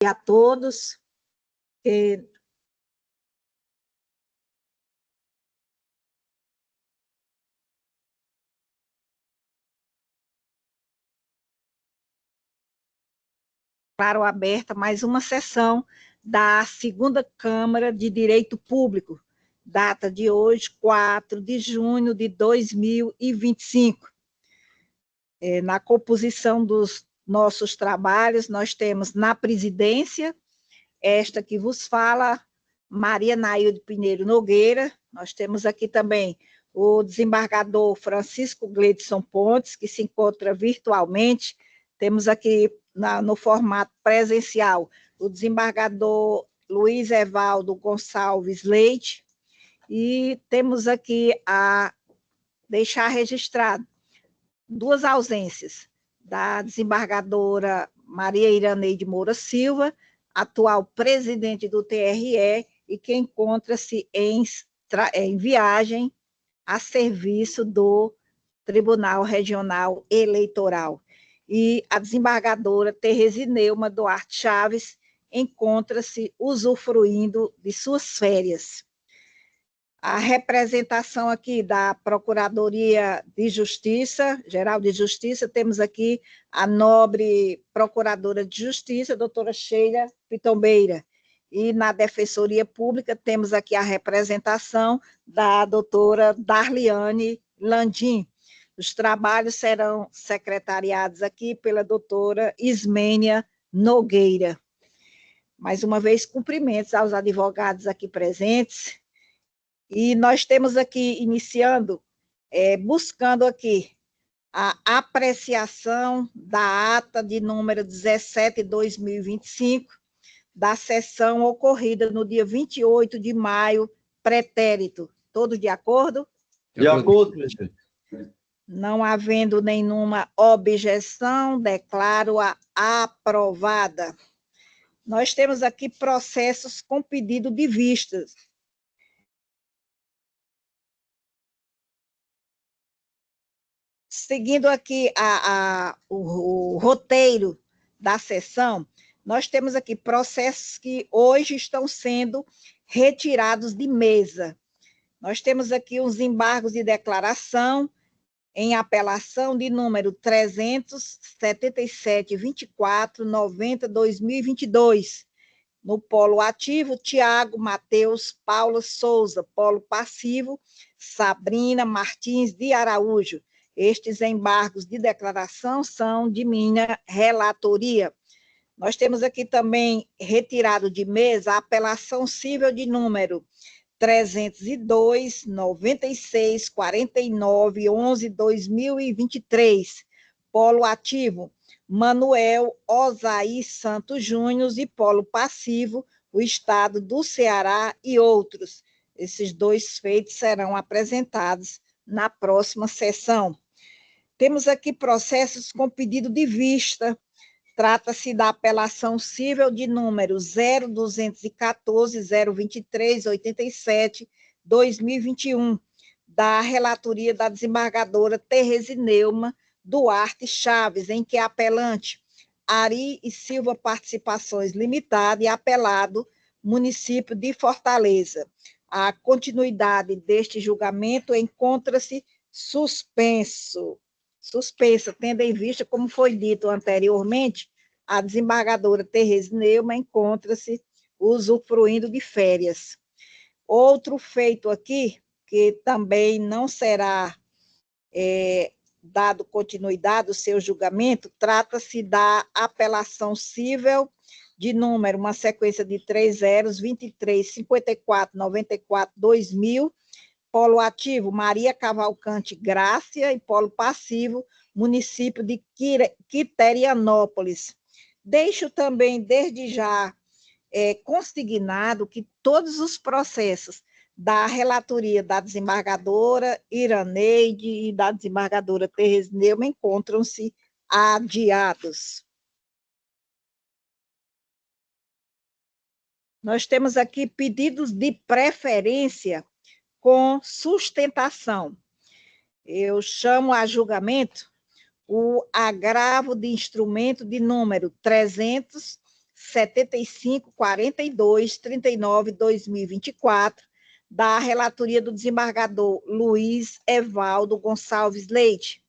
a todos. Claro, aberta mais uma sessão da segunda Câmara de Direito Público, data de hoje, 4 de junho de 2025. Na composição dos nossos trabalhos, nós temos na presidência, esta que vos fala, Maria Nailde Pinheiro Nogueira. Nós temos aqui também o desembargador Francisco Gleidson Pontes, que se encontra virtualmente. Temos aqui no formato presencial o desembargador Luiz Evaldo Gonçalves Leite, e temos aqui a deixar registrado duas ausências da desembargadora Maria Iraneide Moura Silva, atual presidente do TRE, e que encontra-se em viagem a serviço do Tribunal Regional Eleitoral. E a desembargadora Terezineuma Duarte Chaves encontra-se usufruindo de suas férias. A representação aqui da Procuradoria de Justiça, Geral de Justiça, temos aqui a nobre Procuradora de Justiça, doutora Sheila Pitombeira, e na Defensoria Pública temos aqui a representação da doutora Darliane Landim. Os trabalhos serão secretariados aqui pela doutora Ismênia Nogueira. Mais uma vez, cumprimentos aos advogados aqui presentes. E nós temos aqui, iniciando, buscando aqui a apreciação da ata de número 17/2025, da sessão ocorrida no dia 28 de maio, pretérito. Todos de acordo? De acordo, presidente. Não havendo nenhuma objeção, declaro-a aprovada. Nós temos aqui processos com pedido de vistas. Seguindo aqui o roteiro da sessão, nós temos aqui processos que hoje estão sendo retirados de mesa. Nós temos aqui os embargos de declaração em apelação de número 377.24.90/2022. No polo ativo, Tiago Mateus Paula Souza. Polo passivo, Sabrina Martins de Araújo. Estes embargos de declaração são de minha relatoria. Nós temos aqui também retirado de mesa a apelação cível de número 302.96.49.11/2023. Polo ativo, Manuel Osaí Santos Júnior, e polo passivo, o Estado do Ceará e outros. Esses dois feitos serão apresentados na próxima sessão. Temos aqui processos com pedido de vista. Trata-se da apelação cível de número 0214.023.87/2021, da relatoria da desembargadora Terezineuma Duarte Chaves, em que a apelante Ari e Silva Participações Limitada e apelado município de Fortaleza. A continuidade deste julgamento encontra-se suspensa, tendo em vista, como foi dito anteriormente, a desembargadora Terezineuma encontra-se usufruindo de férias. Outro feito aqui, que também não será dado continuidade ao seu julgamento, trata-se da apelação cível de número, uma sequência de 3 zeros, 23.54.94/2000, polo ativo, Maria Cavalcante Grácia, e polo passivo, município de Quiterianópolis. Deixo também, desde já, consignado que todos os processos da relatoria da desembargadora Iraneide e da desembargadora Terezineuma encontram-se adiados. Nós temos aqui pedidos de preferência com sustentação. Eu chamo a julgamento o agravo de instrumento de número 7542-39/2024, da relatoria do desembargador Luiz Evaldo Gonçalves Leite,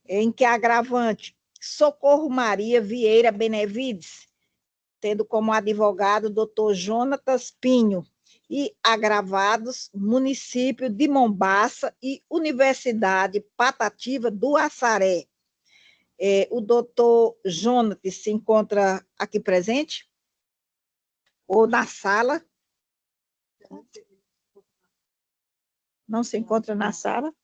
em que a agravante Socorro Maria Vieira Benevides, tendo como advogado o doutor Jonatas Pinho, e agravados município de Mombaça e Universidade Patativa do Açaré. O doutor Jonatas se encontra aqui presente? Ou na sala? Não se encontra na sala?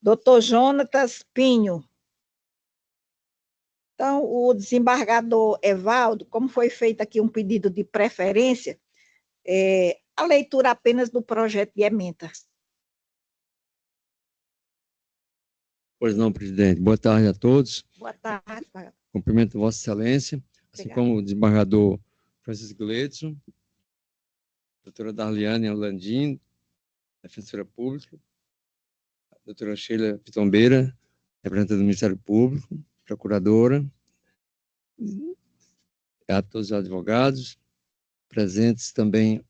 Doutor Jonatas Pinho. Então, o desembargador Evaldo, como foi feito aqui um pedido de preferência, a leitura apenas do projeto de emenda. Pois não, presidente. Boa tarde a todos. Boa tarde, desembargador. Cumprimento Vossa Excelência, assim Obrigada. como o desembargador Francisco Gleidson, doutora Darliane Landim, defensora pública, a doutora Sheila Pitombeira, representante do Ministério Público, procuradora, a todos os advogados, presentes também,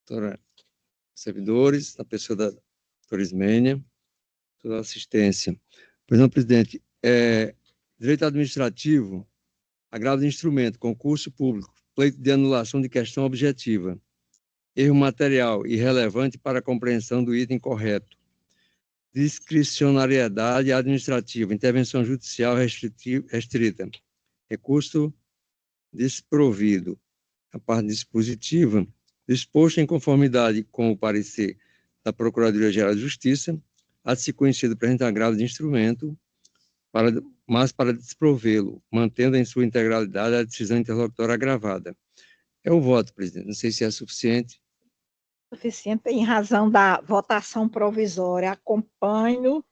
doutora servidores, na pessoa da doutora Ismênia, toda a assistência. Pois não, presidente, direito administrativo, agravo de instrumento, concurso público, pleito de anulação de questão objetiva, erro material irrelevante para a compreensão do item correto, discricionariedade administrativa, intervenção judicial restrita, recurso desprovido. A parte dispositiva, disposto em conformidade com o parecer da Procuradoria-Geral de Justiça, há de se conhecer do presente agravo de instrumento, mas para desprovê-lo, mantendo em sua integralidade a decisão interlocutória agravada. É o voto, presidente. Não sei se é suficiente. Suficiente em razão da votação provisória. Acompanho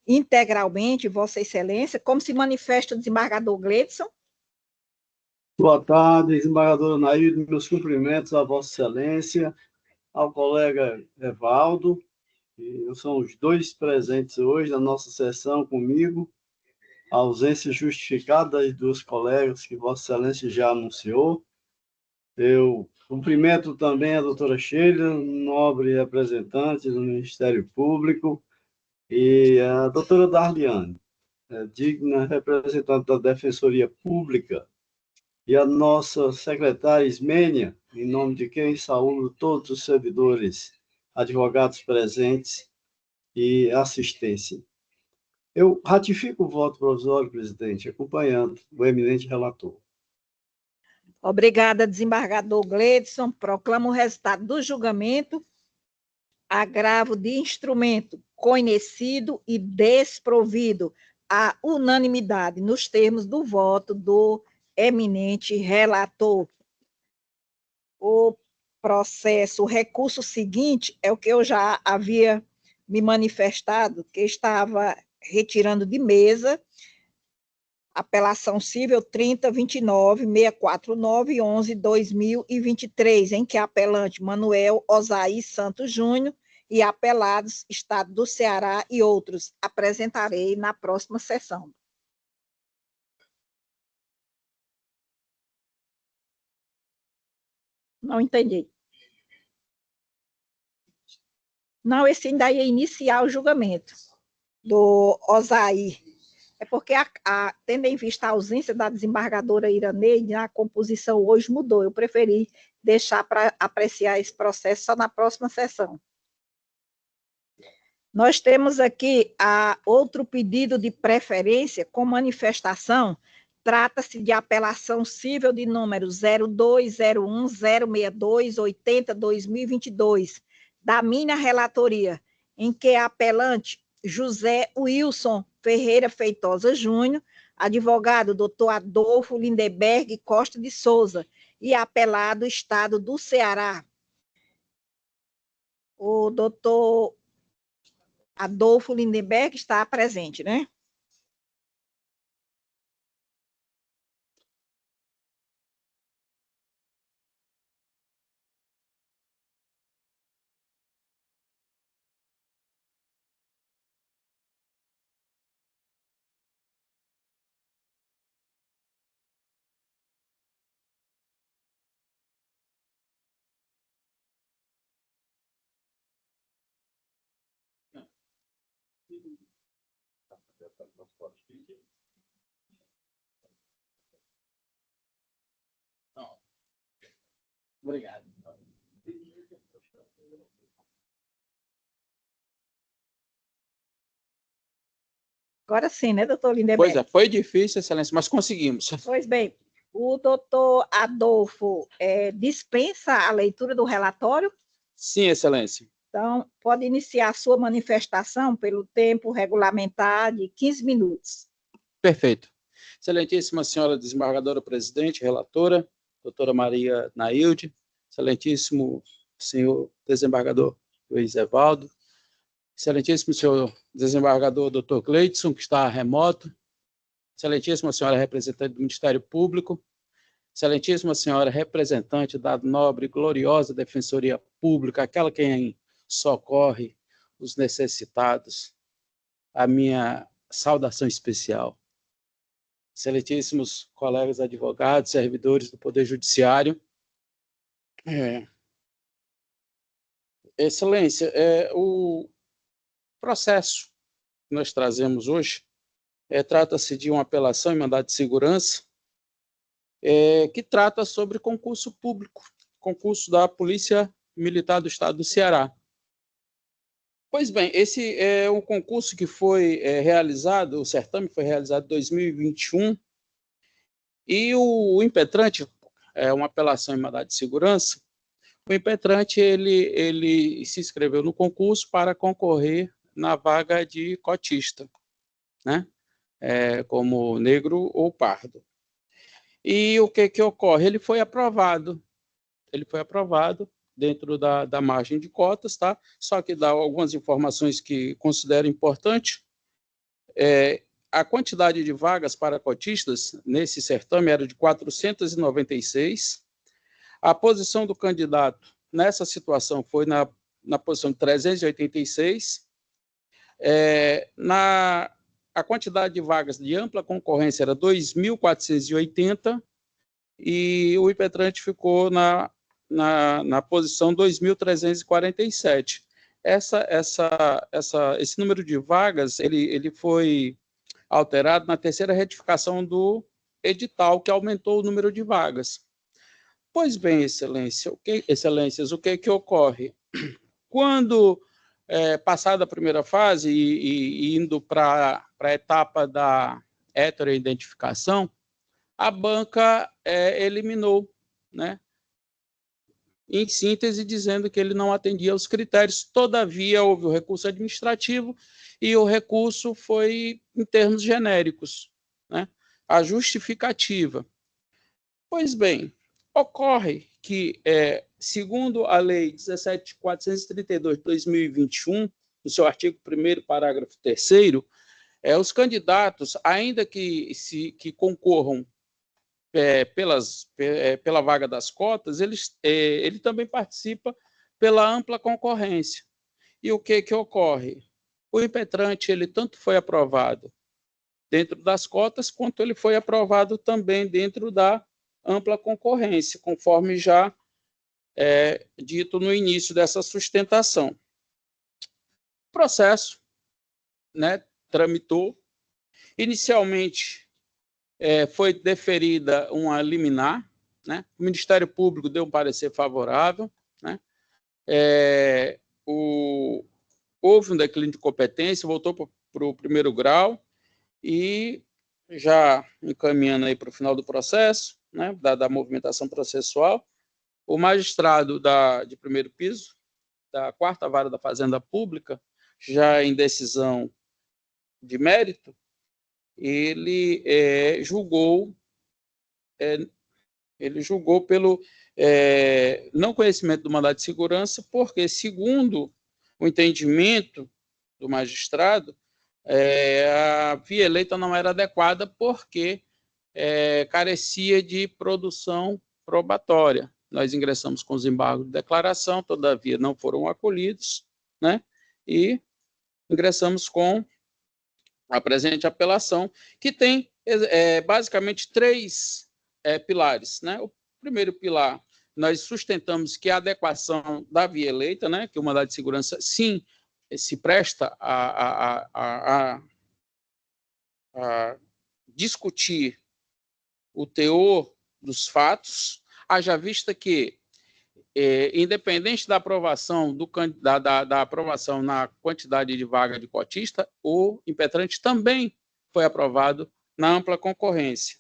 integralmente, Vossa Excelência, como se manifesta o desembargador Gleidson. Boa tarde, desembargador Anaíde, meus cumprimentos a Vossa Excelência, ao colega Evaldo, que são os dois presentes hoje na nossa sessão comigo, a ausência justificada das duas colegas que Vossa Excelência já anunciou. Eu cumprimento também a doutora Sheila, nobre representante do Ministério Público, e a doutora Darliane, digna representante da Defensoria Pública, e a nossa secretária Ismênia, em nome de quem saúdo todos os servidores, advogados presentes e assistência. Eu ratifico o voto provisório, presidente, acompanhando o eminente relator. Obrigada, desembargador Gleidson. Proclamo o resultado do julgamento. Agravo de instrumento conhecido e desprovido à unanimidade, nos termos do voto do eminente relator. O processo, o recurso seguinte é o que eu já havia me manifestado, que estava retirando de mesa, apelação civil 30.29.649.11.2023, em que apelante Manuel Osaí Santos Júnior e apelados Estado do Ceará e outros apresentarei na próxima sessão. Não entendi. Não, esse ainda ia iniciar o julgamento do Osaí. É porque, tendo em vista a ausência da desembargadora Iraneide, a composição hoje mudou. Eu preferi deixar para apreciar esse processo só na próxima sessão. Nós temos aqui outro pedido de preferência com manifestação. Trata-se de apelação civil de número 0201-062-80-2022, da minha relatoria, em que a apelante José Wilson Ferreira Feitosa Júnior, advogado doutor Adolfo Lindeberg Costa de Souza, e apelado Estado do Ceará. O doutor Adolfo Lindeberg está presente, né? Obrigado. Agora sim, né, doutor Lindeberg? Pois é, foi difícil, excelência, mas conseguimos. Pois bem, o doutor Adolfo dispensa a leitura do relatório? Sim, excelência. Então, pode iniciar a sua manifestação pelo tempo regulamentar de 15 minutos. Perfeito. Excelentíssima senhora desembargadora presidente, relatora, doutora Maria Nailde, excelentíssimo senhor desembargador Luiz Evaldo, excelentíssimo senhor desembargador doutor Cleidson, que está remoto, excelentíssima senhora representante do Ministério Público, excelentíssima senhora representante da nobre e gloriosa Defensoria Pública, aquela quem socorre os necessitados, a minha saudação especial. Excelentíssimos colegas advogados, servidores do Poder Judiciário. Excelência, o processo que nós trazemos hoje trata-se de uma apelação em mandado de segurança que trata sobre concurso público, concurso da Polícia Militar do Estado do Ceará. Pois bem, esse é um concurso que foi realizado, o certame foi realizado em 2021, e o impetrante, uma apelação em mandado de segurança, o impetrante ele se inscreveu no concurso para concorrer na vaga de cotista, né? Como negro ou pardo. E o que ocorre? Ele foi aprovado dentro da margem de cotas, tá? Só que dá algumas informações que considero importante. A quantidade de vagas para cotistas nesse certame era de 496. A posição do candidato nessa situação foi na posição de 386. A quantidade de vagas de ampla concorrência era 2.480 e o impetrante ficou na posição 2.347. Esse número de vagas ele foi alterado na terceira retificação do edital, que aumentou o número de vagas. Pois bem, excelências, o que ocorre? Quando, passada a primeira fase e indo para a etapa da heteroidentificação, a banca eliminou, né? Em síntese, dizendo que ele não atendia aos critérios. Todavia, houve o recurso administrativo e o recurso foi em termos genéricos, né? A justificativa. Pois bem, ocorre que, segundo a Lei 17.432 de 2021, no seu artigo 1º, parágrafo 3º, os candidatos, ainda que concorram pela vaga das cotas, ele também participa pela ampla concorrência. E o que ocorre? O impetrante, ele tanto foi aprovado dentro das cotas, quanto ele foi aprovado também dentro da ampla concorrência, conforme já dito no início dessa sustentação. O processo, né, tramitou. Inicialmente, foi deferida uma liminar, né? O Ministério Público deu um parecer favorável, né? Houve um declínio de competência, voltou para o 1º grau e já encaminhando aí para o final do processo, né, da movimentação processual, o magistrado de 1º piso, da 4ª Vara da Fazenda Pública, já em decisão de mérito, ele julgou pelo não conhecimento do mandado de segurança, porque, segundo o entendimento do magistrado, a via eleita não era adequada porque carecia de produção probatória. Nós ingressamos com os embargos de declaração, todavia não foram acolhidos, né? E ingressamos com a presente apelação, que tem basicamente 3 pilares, né? O primeiro pilar, nós sustentamos que a adequação da via eleita, né, que o mandado de segurança, sim, se presta discutir o teor dos fatos, haja vista que, independente da aprovação da aprovação na quantidade de vaga de cotista, o impetrante também foi aprovado na ampla concorrência.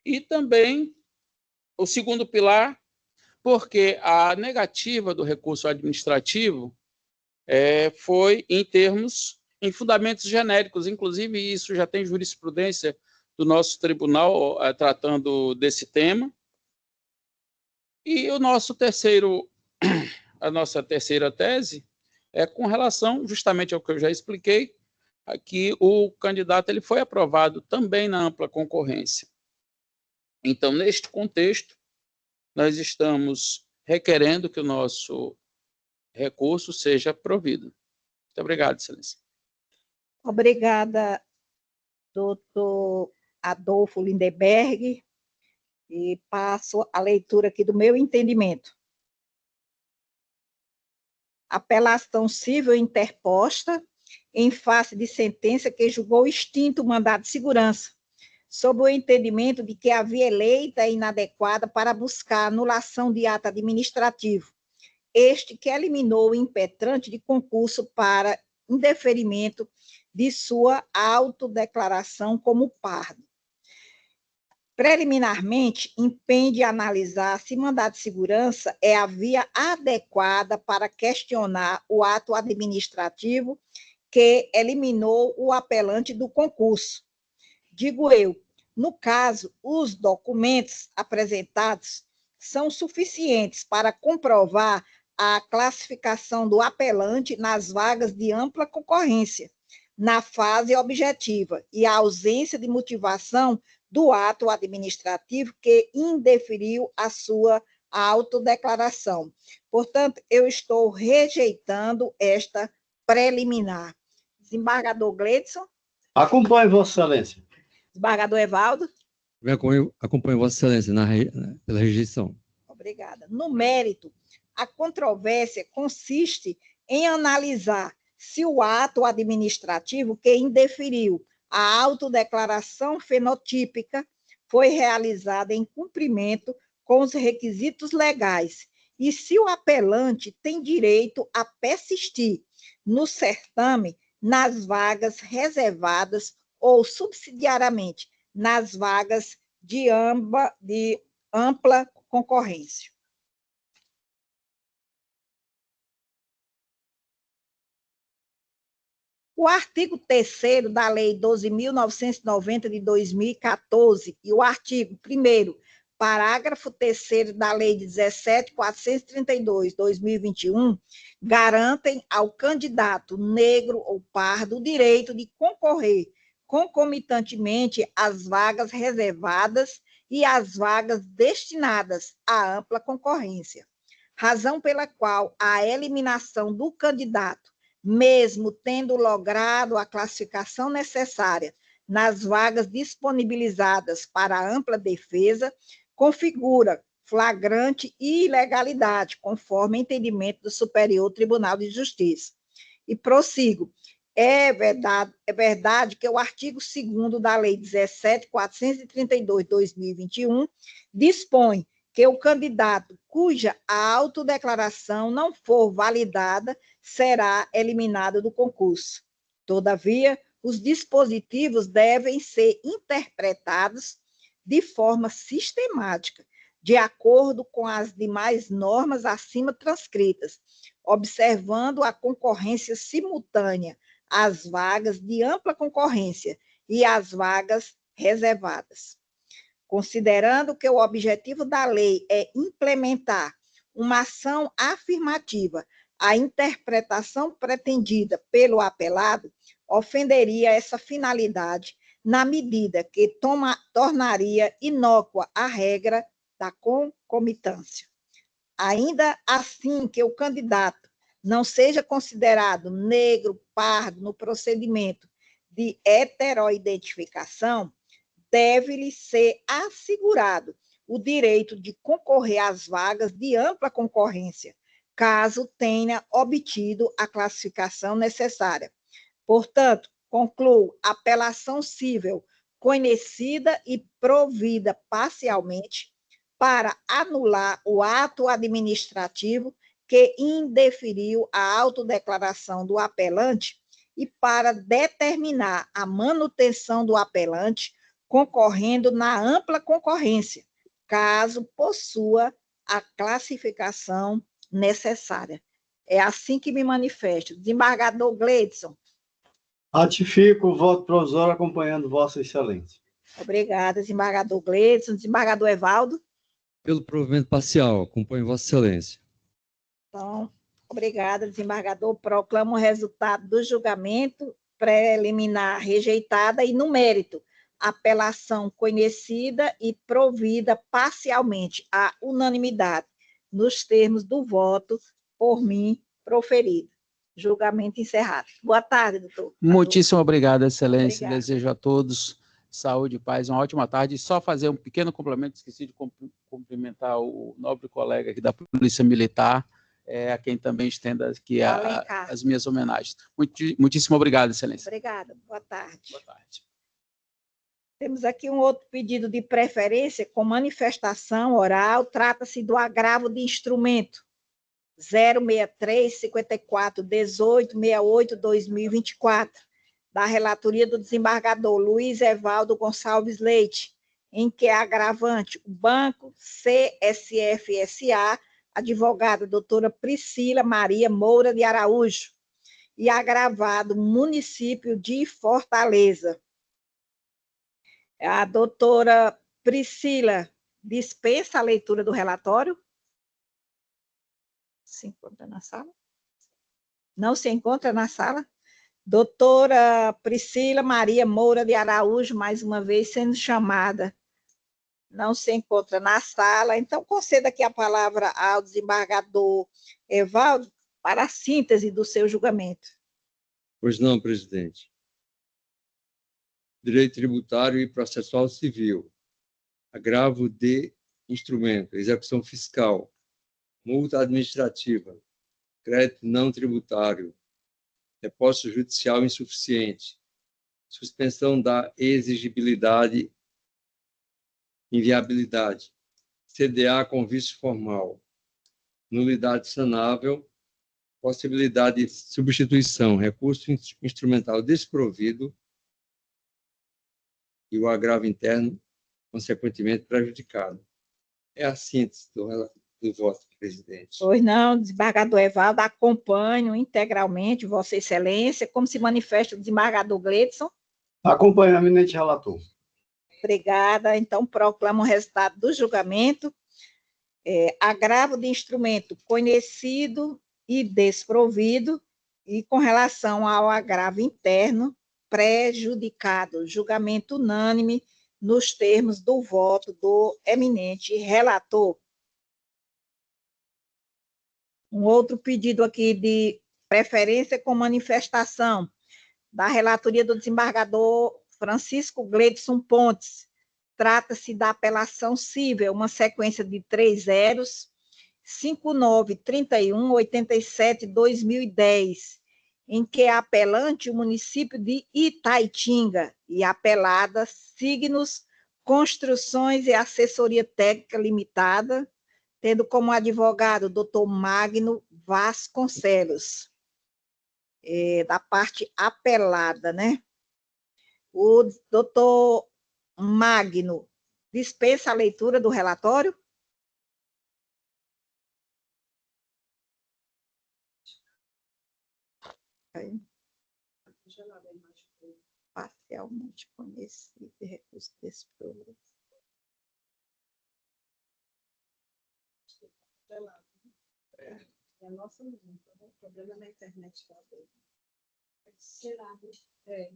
E também o segundo pilar, porque a negativa do recurso administrativo foi em fundamentos genéricos, inclusive isso já tem jurisprudência do nosso tribunal tratando desse tema. E a nossa terceira tese é com relação justamente ao que eu já expliquei, que o candidato ele foi aprovado também na ampla concorrência. Então, neste contexto, nós estamos requerendo que o nosso recurso seja provido. Muito obrigado, Excelência. Obrigada, doutor Adolfo Lindenberg, e passo a leitura aqui do meu entendimento. Apelação civil interposta em face de sentença que julgou extinto o mandado de segurança, sob o entendimento de que a via eleita é inadequada para buscar anulação de ato administrativo, este que eliminou o impetrante de concurso para indeferimento de sua autodeclaração como pardo. Preliminarmente, impende analisar se mandado de segurança é a via adequada para questionar o ato administrativo que eliminou o apelante do concurso. Digo eu, no caso, os documentos apresentados são suficientes para comprovar a classificação do apelante nas vagas de ampla concorrência, na fase objetiva, e a ausência de motivação do ato administrativo que indeferiu a sua autodeclaração. Portanto, eu estou rejeitando esta preliminar. Desembargador Gleidson. Acompanhe, Vossa Excelência. Desembargador Evaldo. Acompanho Vossa Excelência pela rejeição. Obrigada. No mérito, a controvérsia consiste em analisar se o ato administrativo que indeferiu a autodeclaração fenotípica foi realizada em cumprimento com os requisitos legais e se o apelante tem direito a persistir no certame nas vagas reservadas ou subsidiariamente nas vagas de ampla concorrência. O artigo 3º da Lei 12.990 de 2014 e o artigo 1º, parágrafo 3º da Lei 17.432 de 2021 garantem ao candidato negro ou pardo o direito de concorrer concomitantemente às vagas reservadas e às vagas destinadas à ampla concorrência, razão pela qual a eliminação do candidato, mesmo tendo logrado a classificação necessária nas vagas disponibilizadas para a ampla defesa, configura flagrante ilegalidade, conforme entendimento do Superior Tribunal de Justiça. E prossigo. É verdade que o artigo 2º da Lei 17.432 de 2021 dispõe que o candidato cuja autodeclaração não for validada será eliminado do concurso. Todavia, os dispositivos devem ser interpretados de forma sistemática, de acordo com as demais normas acima transcritas, observando a concorrência simultânea às vagas de ampla concorrência e às vagas reservadas. Considerando que o objetivo da lei é implementar uma ação afirmativa, a interpretação pretendida pelo apelado ofenderia essa finalidade na medida que tornaria inócua a regra da concomitância. Ainda assim que o candidato não seja considerado negro, pardo no procedimento de heteroidentificação, deve-lhe ser assegurado o direito de concorrer às vagas de ampla concorrência, caso tenha obtido a classificação necessária. Portanto, Concluo, apelação cível conhecida e provida parcialmente para anular o ato administrativo que indeferiu a autodeclaração do apelante e para determinar a manutenção do apelante concorrendo na ampla concorrência, caso possua a classificação necessária. É assim que me manifesto. Desembargador Gleidson. Ratifico o voto provisório acompanhando Vossa Excelência. Obrigada, desembargador Gleidson. Desembargador Evaldo. Pelo provimento parcial, acompanho Vossa Excelência. Então, obrigada, desembargador. Proclamo o resultado do julgamento preliminar rejeitada e, no mérito, apelação conhecida e provida parcialmente à unanimidade, nos termos do voto por mim proferido. Julgamento encerrado. Boa tarde, doutor. Muitíssimo obrigado, Excelência. Obrigada. Desejo a todos saúde e paz, uma ótima tarde. E só fazer um pequeno complemento, esqueci de cumprimentar o nobre colega aqui da Polícia Militar, a quem também estenda aqui as minhas homenagens. Muitíssimo obrigado, Excelência. Obrigada. Boa tarde. Boa tarde. Temos aqui um outro pedido de preferência com manifestação oral, trata-se do agravo de instrumento 063-54-18-68-2024, da relatoria do desembargador Luiz Evaldo Gonçalves Leite, em que é agravante o Banco CSF S.A., advogada doutora Priscila Maria Moura de Araújo, e agravado município de Fortaleza. A doutora Priscila dispensa a leitura do relatório? Se encontra na sala? Não se encontra na sala? Doutora Priscila Maria Moura de Araújo, mais uma vez sendo chamada. Não se encontra na sala, então conceda aqui a palavra ao desembargador Evaldo para a síntese do seu julgamento. Pois não, presidente. Direito tributário e processual civil, agravo de instrumento, execução fiscal, multa administrativa, crédito não tributário, depósito judicial insuficiente, suspensão da exigibilidade, inviabilidade, CDA com vício formal, nulidade sanável, possibilidade de substituição, recurso instrumental desprovido e o agravo interno, consequentemente, prejudicado. É a síntese do voto, presidente. Pois não, desembargador Evaldo, acompanho integralmente Vossa Excelência, como se manifesta o desembargador Gleidson. Acompanho, eminente relator. Obrigada. Então, proclamo o resultado do julgamento. Agravo de instrumento conhecido e desprovido, e com relação ao agravo interno, prejudicado. Julgamento unânime nos termos do voto do eminente relator. Um outro pedido aqui de preferência com manifestação da relatoria do desembargador Francisco Gleidson Pontes. Trata-se da apelação cível, uma sequência de 3 zeros, 593187-2010, em que é apelante o município de Itaitinga e apelada Signos Construções e Assessoria Técnica Limitada, tendo como advogado o doutor Magno Vasconcelos, da parte apelada, né? O doutor Magno dispensa a leitura do relatório? Parcialmente conhecido e recurso desprovido. É a nossa música, né? O problema é na internet também. Será? É.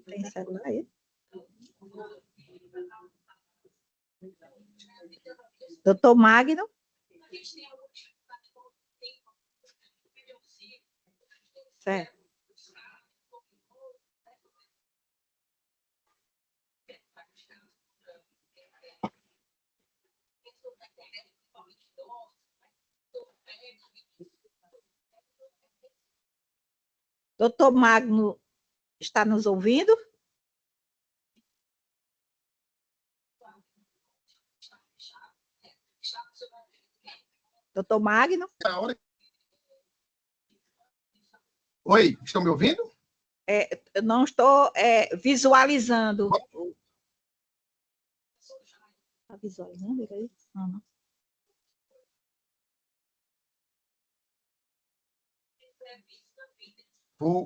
Tem celular aí? Doutor Magno? Certo. Doutor Magno está nos ouvindo? Doutor Magno? Oi, estão me ouvindo? Eu não estou visualizando. Está visualizando? Não, não.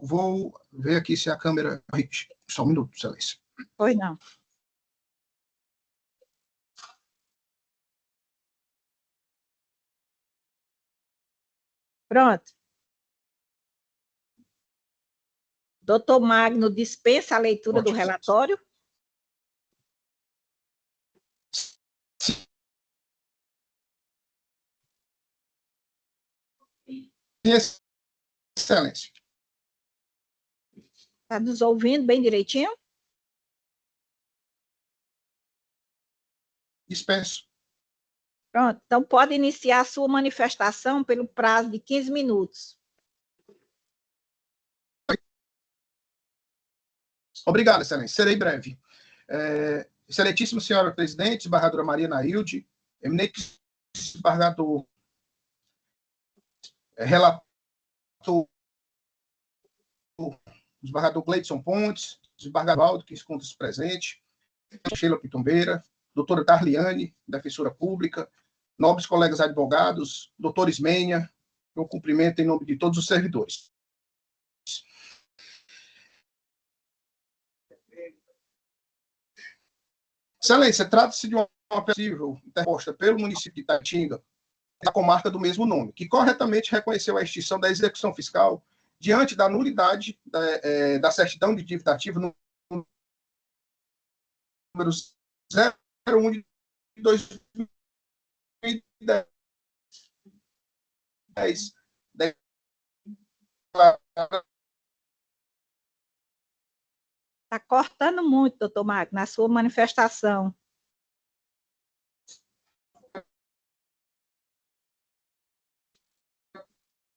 Vou ver aqui se a câmera... Só um minuto, Excelência. Pois não. Pronto. Doutor Magno dispensa a leitura do relatório? Excelência. Está nos ouvindo bem direitinho? Dispenso. Pronto, então pode iniciar a sua manifestação pelo prazo de 15 minutos. Obrigado, Excelência. Serei breve. Excelentíssima senhora presidente, desembargadora Maria Nailde, eminente desembargador, relator, desembargador Gleidson Pontes, desembargador Aldo, que encontra-se presente, Sheila Pitombeira, doutora Darliane, defensora pública, nobres colegas advogados, doutor Ismênia, eu cumprimento em nome de todos os servidores. Excelência, trata-se de uma possível interposta pelo município de Itatinga, da comarca do mesmo nome, que corretamente reconheceu a extinção da execução fiscal diante da nulidade da certidão de dívida ativa número 01 de 2010. Está cortando muito, doutor Magno, na sua manifestação.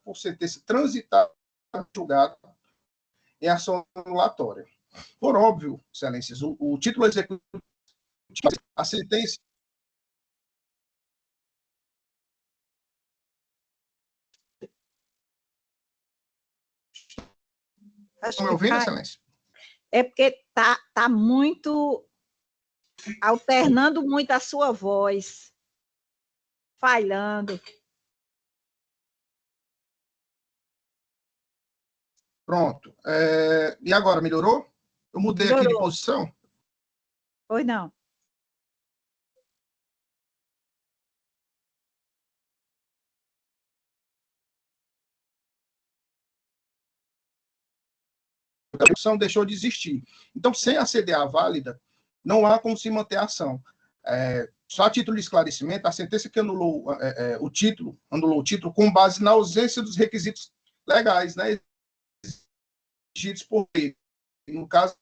Por sentença transitada julgada em ação anulatória. Por óbvio, excelências, o título executivo, a sentença... Estão me ouvindo, excelência? É porque tá muito... alternando muito a sua voz. Falhando. Pronto. E agora, melhorou? Eu mudei Melhorou. Aqui de posição? Pois não. A execução deixou de existir. Então, sem a CDA válida, não há como se manter a ação. Só a título de esclarecimento, a sentença que anulou o título com base na ausência dos requisitos legais, né, exigidos por lei. No caso,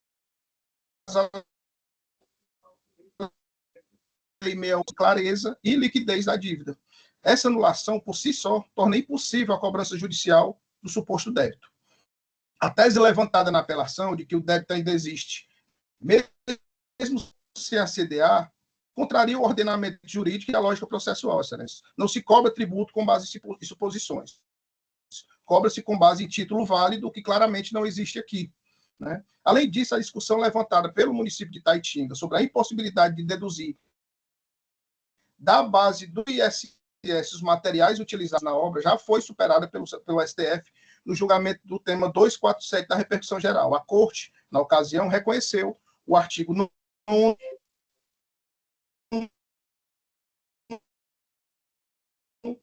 e-mail, clareza e liquidez da dívida. Essa anulação, por si só, torna impossível a cobrança judicial do suposto débito. A tese levantada na apelação de que o débito ainda existe, mesmo sem a CDA, contraria o ordenamento jurídico e a lógica processual, excelência. Não se cobra tributo com base em suposições. Cobra-se com base em título válido, que claramente não existe aqui, né? Além disso, a discussão levantada pelo município de Itatinga sobre a impossibilidade de deduzir da base do ISS os materiais utilizados na obra já foi superada pelo STF no julgamento do tema 247 da repercussão geral. A Corte, na ocasião, reconheceu o artigo 9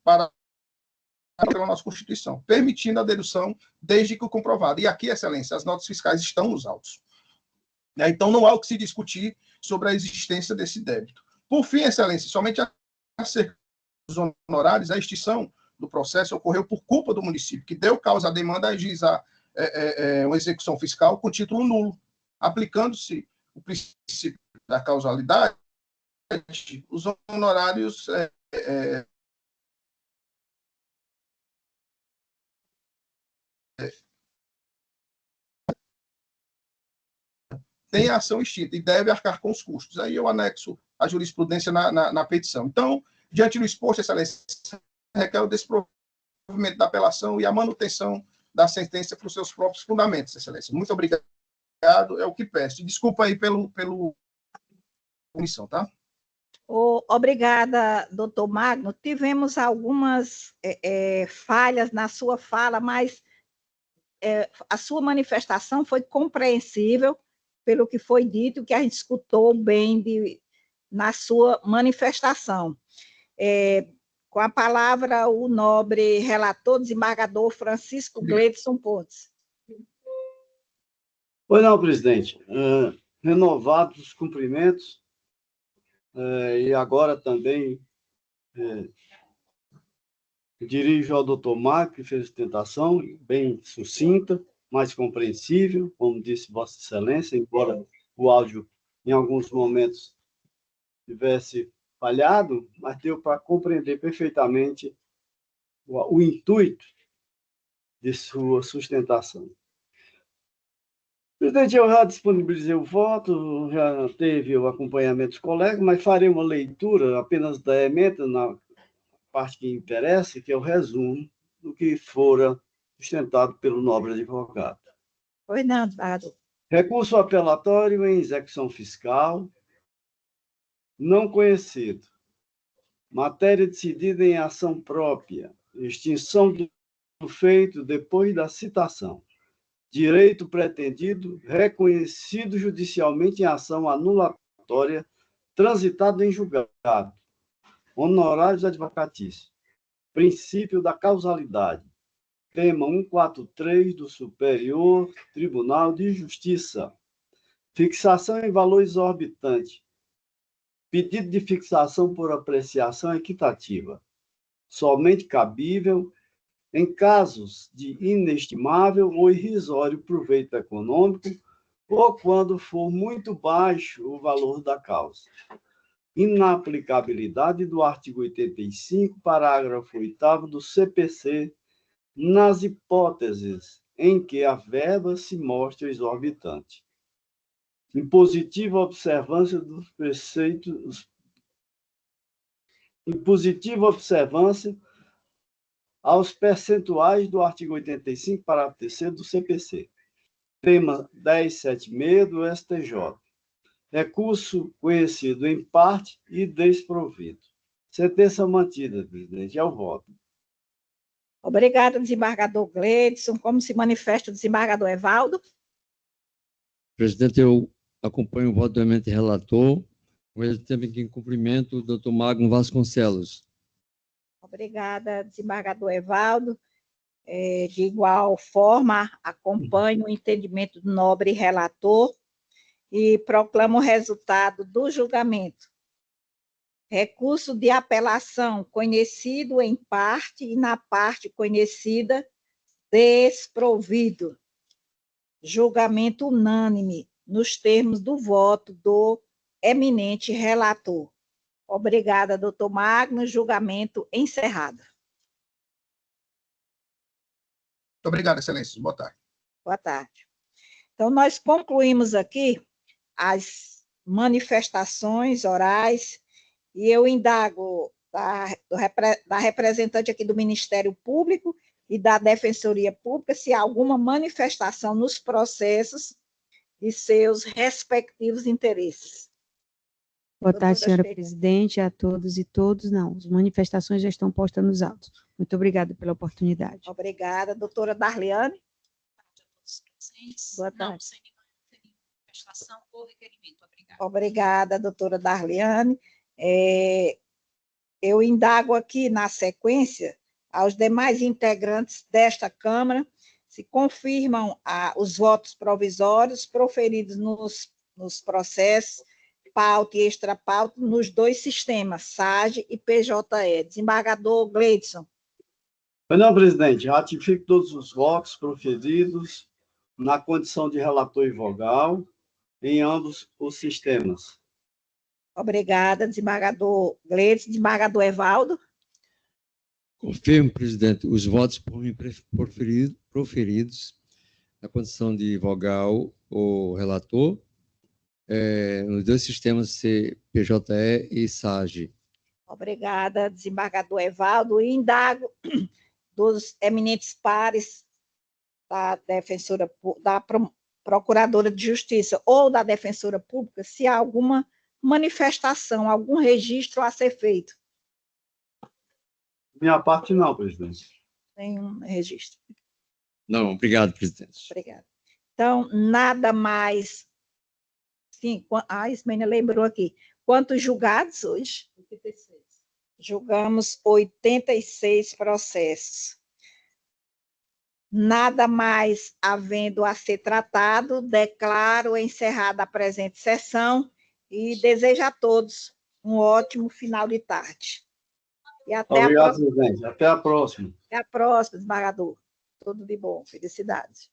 pela nossa Constituição, permitindo a dedução desde que comprovado. E aqui, excelência, as notas fiscais estão nos autos. Então, não há o que se discutir sobre a existência desse débito. Por fim, excelência, somente acerca dos honorários, a extinção do processo ocorreu por culpa do município, que deu causa à demanda a ajuizar uma execução fiscal com título nulo, aplicando-se o princípio da causalidade, os honorários tem a ação extinta e deve arcar com os custos. Aí eu anexo a jurisprudência na petição. Então, diante do exposto, excelência, requer o desprovimento da apelação e a manutenção da sentença para os seus próprios fundamentos, excelência. Muito obrigado, é o que peço. Desculpa aí pelo omissão, tá? Obrigada, doutor Magno. Tivemos algumas falhas na sua fala, mas a sua manifestação foi compreensível pelo que foi dito, que a gente escutou bem na sua manifestação. Com a palavra, o nobre relator, desembargador Francisco Gleidson Pontes. Pois não, presidente. Renovados os cumprimentos, e agora também dirijo ao doutor Marco, que fez a sustentação, bem sucinta, mais compreensível, como disse Vossa Excelência, embora o áudio, em alguns momentos, tivesse falhado, mas deu para compreender perfeitamente o intuito de sua sustentação. Presidente, eu já disponibilizei o voto, já teve o acompanhamento dos colegas, mas farei uma leitura apenas da emenda na parte que interessa, que é o resumo do que fora sustentado pelo nobre advogado. Pois não, desembargador. Recurso apelatório em execução fiscal não conhecido. Matéria decidida em ação própria. Extinção do feito depois da citação. Direito pretendido reconhecido judicialmente em ação anulatória transitado em julgado. Honorários advocatícios. Princípio da causalidade. Tema 143 do Superior Tribunal de Justiça. Fixação em valor exorbitante. Pedido de fixação por apreciação equitativa. Somente cabível em casos de inestimável ou irrisório proveito econômico ou quando for muito baixo o valor da causa. Inaplicabilidade do artigo 85, parágrafo 8º do CPC, nas hipóteses em que a verba se mostre exorbitante. Impositiva observância dos preceitos. Impositiva observância aos percentuais do artigo 85, parágrafo 3º do CPC. Tema 1076 do STJ. Recurso conhecido em parte e desprovido. Sentença mantida, presidente. É o voto. Obrigada, desembargador Gleidson. Como se manifesta o desembargador Evaldo? Presidente, eu acompanho o voto do eminente relator, com ele também em cumprimento o doutor Magno Vasconcelos. Obrigada, desembargador Evaldo. De igual forma, acompanho o entendimento do nobre relator e proclamo o resultado do julgamento. Recurso de apelação conhecido em parte e na parte conhecida desprovido. Julgamento unânime nos termos do voto do eminente relator. Obrigada, doutor Magno. Julgamento encerrado. Muito obrigado, excelência. Boa tarde. Boa tarde. Então, nós concluímos aqui as manifestações orais e eu indago da representante aqui do Ministério Público e da Defensoria Pública se há alguma manifestação nos processos de seus respectivos interesses. Boa tarde, senhora presidente, a todos e todos. Não, as manifestações já estão postas nos autos. Muito obrigada pela oportunidade. Obrigada. Doutora Darliane. Boa tarde. Não, sem nenhuma manifestação ou requerimento. Obrigada. Obrigada, doutora Darliane. Eu indago aqui, na sequência, aos demais integrantes desta Câmara, se confirmam os votos provisórios proferidos nos processos pauta e extrapauta nos dois sistemas, SAGE e PJE. Desembargador Gleidson. Pois não, presidente, ratifico todos os votos proferidos na condição de relator e vogal em ambos os sistemas. Obrigada, desembargador Gleidson. Desembargador Evaldo. Confirmo, presidente, os votos por mim proferidos na condição de vogal ou relator, nos dois sistemas PJE e SAGE. Obrigada, desembargador Evaldo. E indago dos eminentes pares da defensora, da procuradora de justiça ou da defensora pública, se há alguma manifestação, algum registro a ser feito. Minha parte não, presidente. Nenhum registro. Não, obrigado, presidente. Obrigada. Então, nada mais. Sim, a Ismênia lembrou aqui. Quantos julgados hoje? 86. Julgamos 86 processos. Nada mais havendo a ser tratado, declaro encerrada a presente sessão e desejo a todos um ótimo final de tarde. E até Obrigado, presidente. Até a próxima. Até a próxima, desembargador. Tudo de bom. Felicidades.